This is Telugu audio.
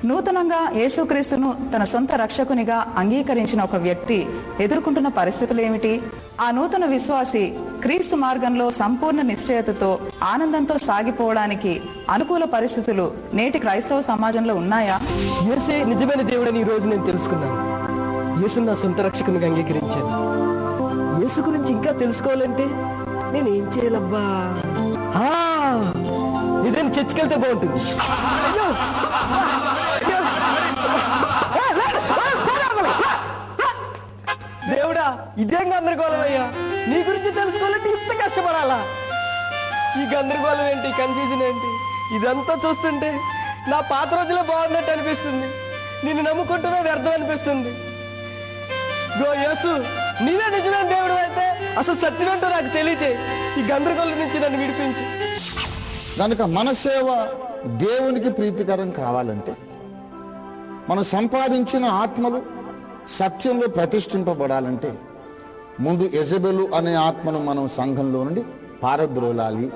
నూతనంగా యేసుక్రీస్తును తన సొంత రక్షకునిగా అంగీకరించిన ఒక వ్యక్తి ఎదుర్కొంటున్న పరిస్థితులు ఏమిటి? ఆ నూతన విశ్వాసి క్రీస్తు మార్గంలో సంపూర్ణ నిశ్చయతతో ఆనందంతో సాగిపోవడానికి అనుకూల పరిస్థితులు నేటి క్రైస్తవ సమాజంలో ఉన్నాయా? యేసే నిజమైన దేవుడని ఈ రోజు నేను తెలుసుకున్నాను. యేసు నా సొంత రక్షకునిగా అంగీకరించాను. యేసు గురించి ఇంకా తెలుసుకోవాలంటే నేను ఏం చేయాలబ్బా? ఇదేం చర్చికి వెళ్తే బాగుంటుంది. దేవుడా, ఇదేం గందరగోళం అయ్యా! నీ గురించి తెలుసుకోవాలంటే ఇంత కష్టపడాలా? ఈ గందరగోళం ఏంటి, కన్ఫ్యూజన్ ఏంటి? ఇదంతా చూస్తుంటే నా పాత రోజుల్లో బాగున్నట్టు అనిపిస్తుంది. నిన్ను నమ్ముకుంటూనే వ్యర్థం అనిపిస్తుంది. యేసు, నీవే నిజమైన దేవుడు అయితే అసలు సత్యమేంటో నాకు తెలియచేయి. ఈ గందరగోళం నుంచి నన్ను విడిపించు. కనుక మన సేవ దేవునికి ప్రీతికరం కావాలంటే మనం సంపాదించిన ఆత్మలు సత్యంలో ప్రతిష్ఠింపబడాలంటే ముందు యెజబెలు అనే ఆత్మను మనం సంఘంలో నుండి పారద్రోలాలి.